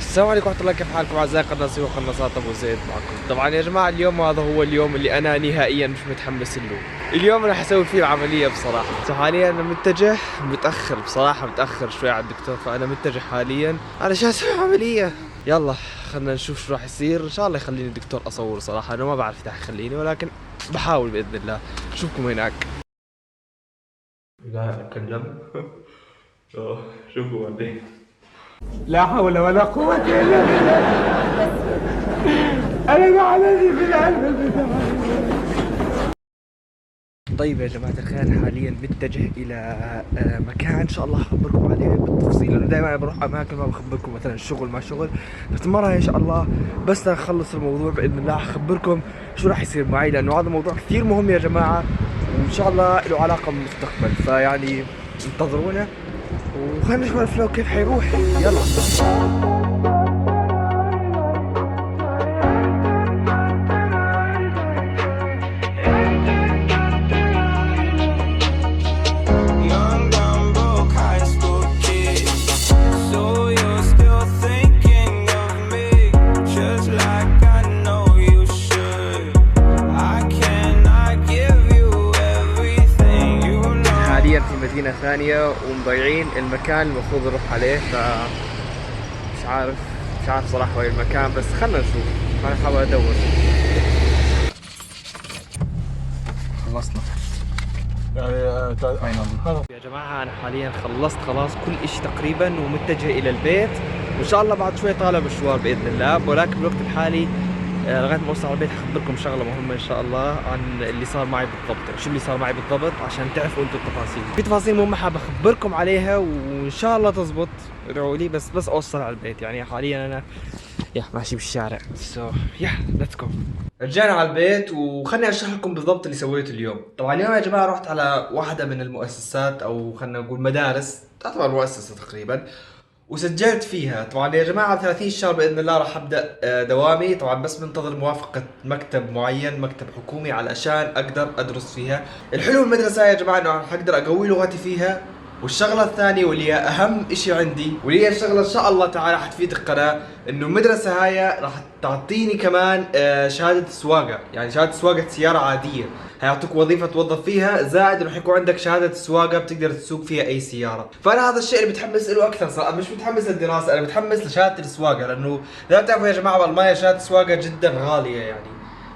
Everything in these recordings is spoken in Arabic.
السلام عليكم ورحمة الله، كيف حالكم أعزائي قناصي وقناصات أبو زيد معكم. طبعا يا جماعة اليوم هذا هو اليوم اللي أنا نهائيا مش متحمس له. اليوم راح أسوي فيه العملية بصراحة. حاليا أنا متجه متأخر بصراحة، متأخر شوي على الدكتور، فأنا متجه حاليا علشان أسوي عملية. يلا خلنا نشوف شو راح يصير. إن شاء الله يخليني الدكتور أصور صراحة، أنا ما بعرف إذا يخليني ولكن بحاول بإذن الله. نشوفكم هناك. لا أتكلم. شوفوا بعدين. لا حول ولا قوة إلا بالله. أنا معلني في القلب. طيب يا جماعة الخير، حاليا متجه إلى مكان إن شاء الله أخبركم عليه بالتفصيل، لأنه دائما بروح أماكن ما بخبركم، مثلا شغل مع شغل، بس المرة إن شاء الله بس أخلص الموضوع بإذن الله أخبركم شو راح يصير معي، لأنه هذا موضوع كثير مهم يا جماعة، وإن شاء الله له علاقة بالمستقبل، فيعني انتظرونا وخلينا نشوف الفلوق كيف حيروح. يلا. في مدينة ثانية ومضيعين المكان المفروض نروح عليه، ف مش عارف صراحة وين المكان، بس خلنا نشوف. أنا أحاول أدور. خلصنا يا جماعة. أنا حاليا خلصت خلاص كل إشي تقريبا ومتجه إلى البيت، وإن شاء الله بعد شوي طالع مشوار بإذن الله، ولكن بالوقت الحالي لغايه ما اوصل على البيت حخبركم شغله مهمه ان شاء الله عن اللي صار معي بالضبط، شو اللي صار معي بالضبط عشان تعرفوا انتم التفاصيل. في تفاصيل مهمه حابب اخبركم عليها وان شاء الله تزبط، ادعوا لي بس اوصل على البيت. يعني حاليا انا ماشي بالشارع، ليتس جو. رجعنا على البيت وخلني اشرح لكم بالضبط اللي سويته اليوم. طبعا اليوم يا جماعه رحت على واحده من المؤسسات، او خلينا نقول مدارس، تعتبر مؤسسه تقريبا، وسجلت فيها. طبعا يا جماعة 30 شهر بإذن الله راح أبدأ دوامي. طبعا بس منتظر موافقة مكتب معين، مكتب حكومي، علشان أقدر أدرس فيها. الحلو بالمدرسة يا جماعة إنه حقدر أقوي لغتي فيها، والشغلة الثانية واللي هي أهم إشي عندي، واللي هي الشغلة إن شاء الله تعالى حتفيد القناة، إنه المدرسة هاي راح تعطيني كمان شهادة سواقة، يعني شهادة سواقة سيارة عادية، هيعطوك وظيفة توظف فيها، زائد راح يكون عندك شهادة سواقة بتقدر تسوق فيها أي سيارة. فأنا هذا الشيء اللي متحمس له أكثر صراحة، مش متحمس للدراسة، أنا متحمس لشهادة السواقة، لأنه زي ما بتعرفوا يا جماعة بالمانيا شهادة السواقة جدا غالية،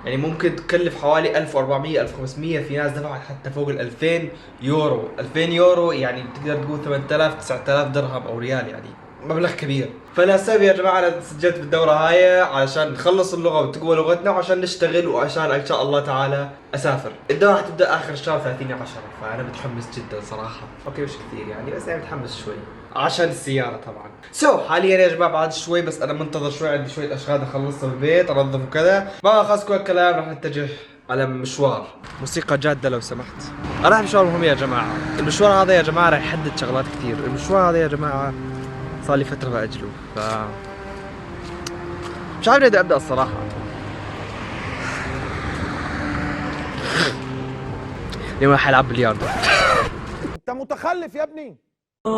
يعني ممكن تكلف حوالي 1400 1500، في ناس دفعت حتى فوق ال 2000 يورو. 2000 يورو يعني تقدر تقول 8000 9000 درهم او ريال، يعني مبلغ كبير. فلهالسبب يا جماعه انا سجلت بالدوره هاي علشان نخلص اللغه وتقوى لغتنا، وعشان نشتغل، وعشان ان شاء الله تعالى اسافر. الدوره حتبدا اخر الشهر 30/10، فانا متحمس جدا صراحه. اوكي مش كثير يعني، بس انا متحمس شوي عشان السياره طبعا. حاليا يا جماعه بعد شوي، بس انا منتظر شوي، عندي شويه اشغال اخلصها بالبيت، انظف وكذا. ما خلص كل الكلام راح نتجه على مشوار. موسيقى جاده لو سمحت. انا رايح مشوار مهم يا جماعه. المشوار هذا يا جماعه راح يحدد شغلات كثير. المشوار هذا يا جماعه صار لي فتره باجله، ف مش عارف بدي ابدا الصراحه. اليوم راح العب بلياردو. أنت متخلف يا ابني.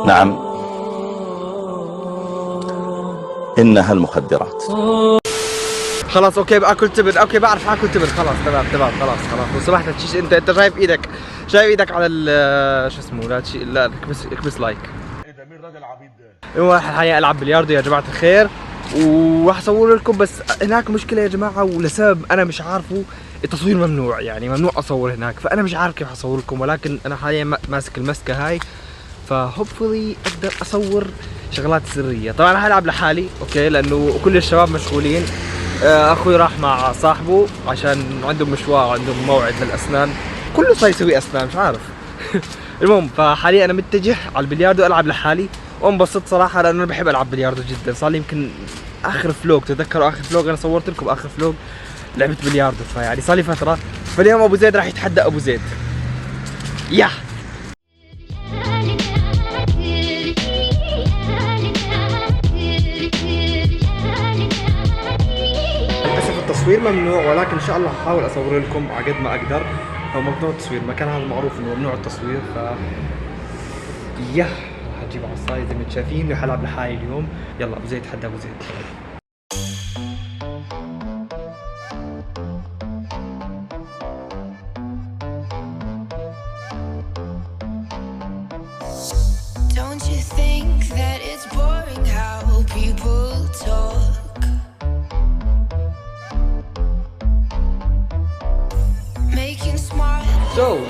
نعم، إنها المخدرات. خلاص اوكي باكل تبن، اوكي بعرف اكل تبن، خلاص تمام خلاص لو سمحت. انت شايف ايدك على شو اسمه، لا اكبس لايك. ايه ده، مين راجل عبيط ده؟ المهم الحقيقة العب بلياردو يا جماعة الخير، وراح اصور لكم، بس هناك مشكلة يا جماعة، ولسبب انا مش عارفه التصوير ممنوع، يعني ممنوع اصور هناك، فانا مش عارف كيف اصور لكم، ولكن انا حاليا ماسك المسكة هاي، فهوبفلي اقدر اصور شغلات سرية. طبعا انا هلعب لحالي اوكي، لانه كل الشباب مشغولين. اخوي راح مع صاحبه عشان عندهم مشوار، عندهم موعد للاسنان، كله صار يسوي اسنان مش عارف. المهم فحاليا انا متجه على البلياردو العب لحالي، وانبسط صراحه لانه انا بحب العب بلياردو جدا. صار لي يمكن اخر فلوق، تذكروا اخر فلوق انا صورت لكم اخر فلوق لعبت بلياردو، فيعني صار لي فتره. فاليوم ابو زيد راح يتحدى ابو زيد. للاسف التصوير ممنوع، ولكن ان شاء الله هحاول اصور لكم على قد ما اقدر. هو ممنوع التصوير، المكان هذا معروف انه ممنوع التصوير، ف تجيب عصاية زي ما انتم شايفين. رح العب لحالي اليوم. يلا ابو زيد تحدى ابو زيد. Don't you think that it's boring how people talk? Making smart.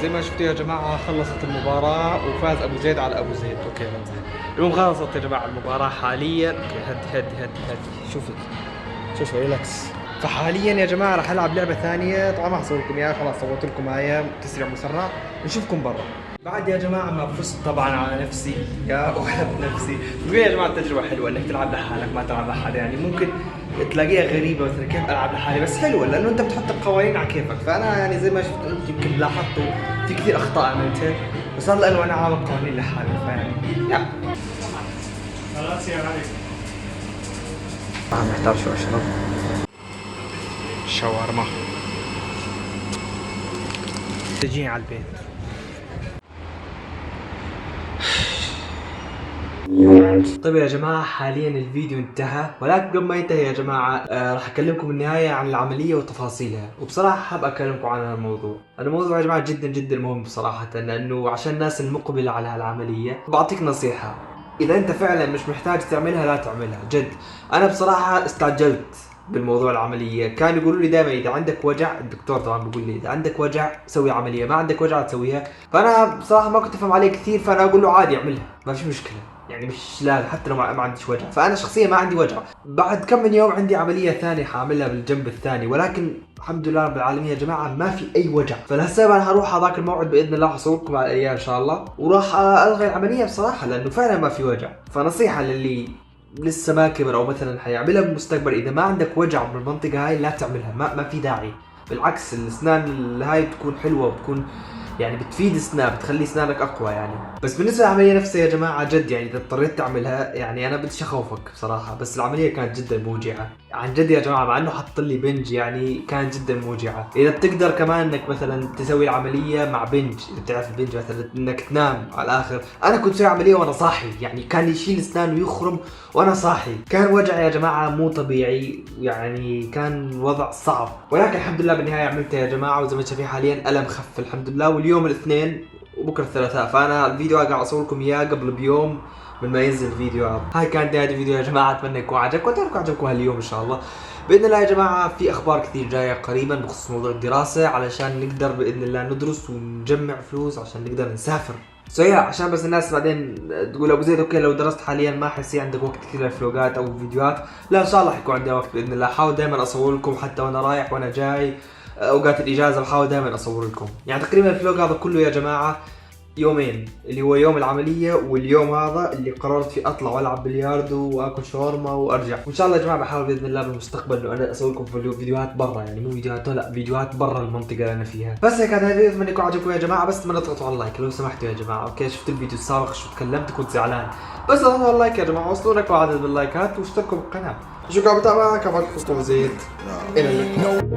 زي ما شفتوا يا جماعة خلصت المباراة وفاز أبو زيد على أبو زيد. أوكي بمزح. المهم خلصت يا جماعة المباراة حاليا. أوكي هدي شوفوا ريلاكس. فحاليا يا جماعة راح ألعب لعبة ثانية. طبعا ما حصور لكم إياها، خلاص صورت لكم آية تسريع مسرع. نشوفكم برا. بعد يا جماعة ما فزت طبعا على نفسي يا وحب نفسي. بقول يا جماعة التجربة حلوة انك تلعب لحالك ما تلعب لحالك، يعني ممكن تلاقيها غريبة مثلا كيف العب لحالي، بس حلوة لانه انت بتحط القوانين على كيفك. فانا يعني زي ما شفت انت يمكن لاحظتوا في كثير اخطاء عملتها، بس هذا لانه انا عامل قوانين لحالي. فيعني يا خلاص يا علي. محتاج شو اشرب شاورما. تجيني على البيت. طيب يا جماعة حاليا الفيديو انتهى، ولكن قبل ما ينتهي يا جماعة راح اكلمكم النهاية عن العملية وتفاصيلها. وبصراحة حاب اكلمكم عن هذا الموضوع. الموضوع يا جماعة جدا جدا مهم بصراحة، لانه عشان الناس المقبلة على هالعملية بعطيك نصيحة، اذا انت فعلا مش محتاج تعملها لا تعملها. جد انا بصراحة استعجلت بالموضوع العملية. كان يقولوا لي دائما اذا عندك وجع، الدكتور طبعا بيقول لي اذا عندك وجع سوي عملية، ما عندك وجع تسويها. فانا بصراحة ما كنت افهم عليه كثير، فانا اقول له عادي اعملها ما في مشكلة، يعني مش لازم حتى لو ما عنديش وجع. فانا شخصيا ما عندي وجع. بعد كم من يوم عندي عملية ثانية حاعملها بالجنب الثاني، ولكن الحمد لله رب العالمين يا جماعة ما في اي وجع. فلهسه انا هروح هذاك الموعد باذن الله، حصوركم على اياه ان شاء الله، وراح الغي العملية بصراحة لانه فعلا ما في وجع. فنصيحة للي لسه ما كبر او مثلا حيعملها بالمستقبل، اذا ما عندك وجع بالمنطقة هاي لا تعملها، ما في داعي. بالعكس الاسنان هاي بتكون حلوة وبتكون يعني بتفيد اسنان، بتخلي اسنانك اقوى يعني. بس بالنسبه للعمليه نفسها يا جماعه جد يعني اذا اضطريت تعملها، يعني انا بديش اخوفك بصراحه، بس العمليه كانت جدا موجعه عن جد يا جماعه، مع انه حط لي بنج يعني كانت جدا موجعه. اذا بتقدر كمان انك مثلا تسوي العمليه مع بنج، اذا بتعرف البنج مثلا انك تنام على الاخر. انا كنت اسوي عمليه وانا صاحي، يعني كان يشيل اسنان ويخرم وانا صاحي. كان وجع يا جماعه مو طبيعي، يعني كان وضع صعب، ولكن الحمد لله بالنهايه عملتها يا جماعه. وزي ما شايفين حاليا الم خف الحمد لله. واليوم الاثنين وبكره الثلاثاء، فانا الفيديو قاعد اصور لكم اياه قبل بيوم من ما ينزل الفيديو هذا. هاي كانت نهايه الفيديو يا جماعه، اتمنى يكون عجبكم وتعرفوا عجبكم هاليوم ان شاء الله. باذن الله يا جماعه في اخبار كثير جايه قريبا بخصوص موضوع الدراسه، علشان نقدر باذن الله ندرس ونجمع فلوس عشان نقدر نسافر. عشان بس الناس بعدين تقول ابو زيد اوكي لو درست حاليا ما حيصير عندك وقت كثير للفلوقات او الفيديوهات. لا ان شاء الله حيكون عندي وقت باذن الله. حاول دائما اصور لكم حتى وانا رايح وانا جاي، اوقات الاجازه بحاول دائما اصور لكم. يعني تقريبا الفلوق هذا كله يا جماعه يومين، اللي هو يوم العمليه واليوم هذا اللي قررت فيه اطلع والعب بلياردو واكل شاورما وارجع. وان شاء الله يا جماعه بحاول باذن الله بالمستقبل انه انا اسوي لكم فيديوهات برا، يعني مو فيديوهات لا فيديوهات برا المنطقه اللي انا فيها. بس هيك هذا الفيديو، اتمنى يكون عجبكم يا جماعه. بس اتمنى تضغطوا على اللايك لو سمحتوا يا جماعه. اوكي شفت الفيديو السابق شو تكلمت كنت زعلان، بس اضغطوا على اللايك يا جماعه، وصلوا لكم عدد باللايكات واشتركوا بالقناه. شكرا بالمتابعه، كان معكم ابو زيد، الى اللقاء.